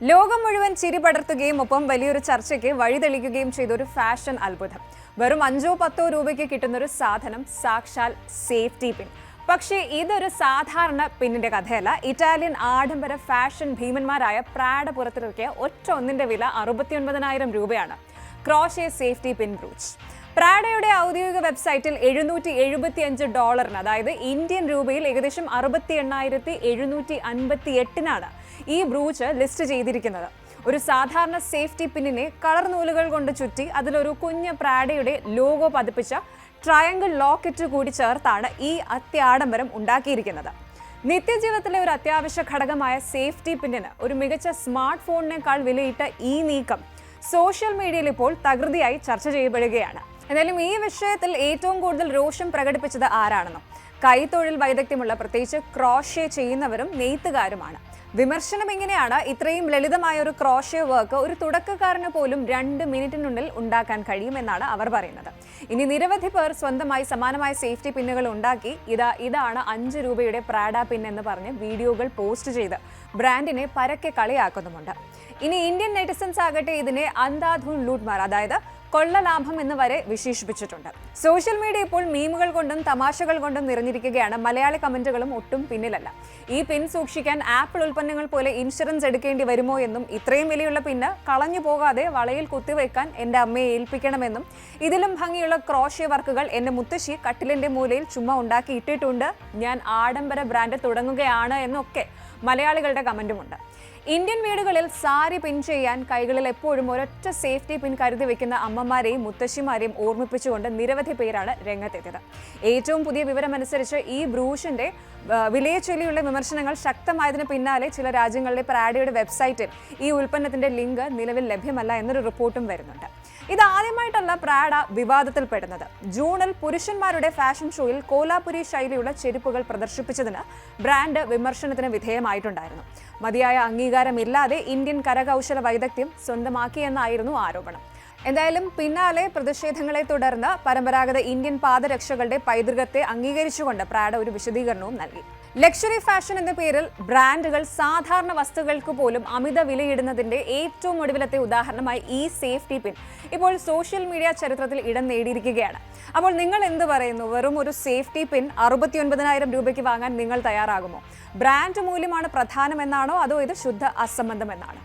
ലോകം മുഴുവൻ ചിരി പടർത്തുകയും ഒപ്പം വലിയൊരു ചർച്ചയ്ക്ക് വഴിതെളിക്കുകയും ചെയ്ത ഒരു ഫാഷൻ അത്ഭുതം. വെറും 5-10 രൂപയ്ക്ക് കിട്ടുന്നൊരു സാധനം, സാക്ഷാൽ സേഫ്റ്റി പിൻ. പക്ഷേ ഇതൊരു സാധാരണ പിന്നിന്റെ കഥയല്ല. ഇറ്റാലിയൻ ആഡംബര ഫാഷൻ ഭീമന്മാരായ പ്രാഡ പുറത്തിറക്കിയ ഒന്നിന്റെ വില 69,000 രൂപയാണ്. Crochet safety pin brooch. പ്രാഡയുടെ ഔദ്യോഗിക വെബ്സൈറ്റിൽ $775, അതായത് ഇന്ത്യൻ രൂപയിൽ ഏകദേശം 68,758 ഈ ബ്രൂച്ച് ലിസ്റ്റ് ചെയ്തിരിക്കുന്നത്. ഒരു സാധാരണ സേഫ്റ്റി പിന്നിനെ കളർ നൂലുകൾ കൊണ്ട് ചുറ്റി അതിലൊരു കുഞ്ഞ് പ്രാഡയുടെ ലോഗോ പതിപ്പിച്ച ട്രയാങ്കിൾ ലോക്കറ്റ് കൂടി ചേർത്താണ് ഈ അത്യാഡംബരം ഉണ്ടാക്കിയിരിക്കുന്നത്. നിത്യജീവിതത്തിലെ ഒരു അത്യാവശ്യ ഘടകമായ സേഫ്റ്റി പിന്നിന് ഒരു മികച്ച സ്മാർട്ട് ഫോണിനേക്കാൾ വിലയിട്ട ഈ നീക്കം സോഷ്യൽ മീഡിയയിൽ ഇപ്പോൾ തകൃതിയായി ചർച്ച ചെയ്യപ്പെടുകയാണ്. എന്നാലും ഈ വിഷയത്തിൽ ഏറ്റവും കൂടുതൽ രോഷം പ്രകടിപ്പിച്ചത് ആരാണെന്നോ? കൈത്തൊഴിൽ വൈദഗ്ധ്യമുള്ള, പ്രത്യേകിച്ച് ക്രോഷേ ചെയ്യുന്നവരും നെയ്ത്തുകാരുമാണ്. വിമർശനം ഇങ്ങനെയാണ്: ഇത്രയും ലളിതമായ ഒരു ക്രോഷേ വർക്ക് ഒരു തുടക്കക്കാരന് പോലും 2 മിനിറ്റിനുള്ളിൽ ഉണ്ടാക്കാൻ കഴിയുമെന്നാണ് അവർ പറയുന്നത്. ഇനി നിരവധി പേർ സ്വന്തമായി സമാനമായ സേഫ്റ്റി പിന്നുകൾ ഉണ്ടാക്കി ഇതാണ് 5 രൂപയുടെ പ്രാഡ പിൻ എന്ന് പറഞ്ഞ് വീഡിയോകൾ പോസ്റ്റ് ചെയ്ത് ബ്രാൻഡിനെ പരക്കെ കളിയാക്കുന്നുമുണ്ട്. ഇനി ഇന്ത്യൻ നെറ്റിസൻസ് ആകട്ടെ ഇതിനെ അന്ധാധുൻ ലൂട്ട്മാർ, അതായത് കൊള്ളലാഭം എന്ന് വരെ വിശേഷിപ്പിച്ചിട്ടുണ്ട്. സോഷ്യൽ മീഡിയ ഇപ്പോൾ മീമുകൾ കൊണ്ടും തമാശകൾ കൊണ്ടും നിറഞ്ഞിരിക്കുകയാണ്. മലയാളി കമന്റുകളും ഒട്ടും പിന്നിലല്ല. ഈ പിൻ സൂക്ഷിക്കാൻ ആപ്പിൾ ഉൽപ്പന്നങ്ങൾ പോലെ ഇൻഷുറൻസ് എടുക്കേണ്ടി വരുമോ എന്നും, ഇത്രയും വിലയുള്ള പിന്ന് കളഞ്ഞു പോകാതെ വളയിൽ കുത്തിവെക്കാൻ എൻ്റെ അമ്മയെ ഏൽപ്പിക്കണമെന്നും, ഇതിലും ഭംഗിയുള്ള ക്രോഷേ വർക്കുകൾ എൻ്റെ മുത്തശ്ശി കട്ടിലിൻ്റെ മൂലയിൽ ചുമ്മാ ഉണ്ടാക്കി ഇട്ടിട്ടുണ്ട്, ഞാൻ ആഡംബര ബ്രാൻഡ് തുടങ്ങുകയാണ് എന്നൊക്കെ മലയാളികളുടെ കമന്റുമുണ്ട്. ഇന്ത്യൻ വീടുകളിൽ സാരി പിൻ ചെയ്യാൻ കൈകളിൽ എപ്പോഴും ഒരൊറ്റ സേഫ്റ്റി പിൻ കരുതി വെക്കുന്ന അമ്മമാരെയും മുത്തശ്ശിമാരെയും ഓർമ്മിപ്പിച്ചുകൊണ്ട് നിരവധി പേരാണ് രംഗത്തെത്തിയത്. ഏറ്റവും പുതിയ വിവരമനുസരിച്ച് ഈ ബ്രൂഷിന്റെ വിലയെ ചൊല്ലിയുള്ള വിമർശനങ്ങൾ ശക്തമായതിന് പിന്നാലെ ചില രാജ്യങ്ങളിലെ പ്രാഡയുടെ വെബ്സൈറ്റിൽ ഈ ഉൽപ്പന്നത്തിന്റെ ലിങ്ക് നിലവിൽ ലഭ്യമല്ല എന്നൊരു റിപ്പോർട്ടും വരുന്നുണ്ട്. ഇതാദ്യമായിട്ടല്ല പ്രാഡ വിവാദത്തിൽപ്പെടുന്നത്. ജൂണിൽ പുരുഷന്മാരുടെ ഫാഷൻ ഷോയിൽ കോലാപുരി ശൈലിയുള്ള ചെരുപ്പുകൾ പ്രദർശിപ്പിച്ചതിന് ബ്രാൻഡ് വിമർശനത്തിന് വിധേയമായിട്ടുണ്ടായിരുന്നു. മതിയായ അംഗീകാരമില്ലാതെ ഇന്ത്യൻ കരകൗശല വൈദഗ്ധ്യം സ്വന്തമാക്കിയെന്നായിരുന്നു ആരോപണം. എന്തായാലും പിന്നാലെ പ്രതിഷേധങ്ങളെ തുടർന്ന് പരമ്പരാഗത ഇന്ത്യൻ പാദരക്ഷകളുടെ പൈതൃകത്തെ അംഗീകരിച്ചുകൊണ്ട് പ്രാഡ ഒരു വിശദീകരണവും നൽകി. ലക്ഷറി ഫാഷൻ എന്ന പേരിൽ ബ്രാൻഡുകൾ സാധാരണ വസ്തുക്കൾക്ക് പോലും അമിത വിലയിടുന്നതിന്റെ ഏറ്റവും ഒടുവിലത്തെ ഉദാഹരണമായി ഈ സേഫ്റ്റി പിൻ ഇപ്പോൾ സോഷ്യൽ മീഡിയ ചരിത്രത്തിൽ ഇടം നേടിയിരിക്കുകയാണ്. അപ്പോൾ നിങ്ങൾ എന്ത് പറയുന്നു? വെറും ഒരു സേഫ്റ്റി പിൻ 69,000 രൂപയ്ക്ക് വാങ്ങാൻ നിങ്ങൾ തയ്യാറാകുമോ? ബ്രാൻഡ് മൂല്യമാണ് പ്രധാനമെന്നാണോ, അതോ ഇത് ശുദ്ധ അസംബന്ധമെന്നാണോ?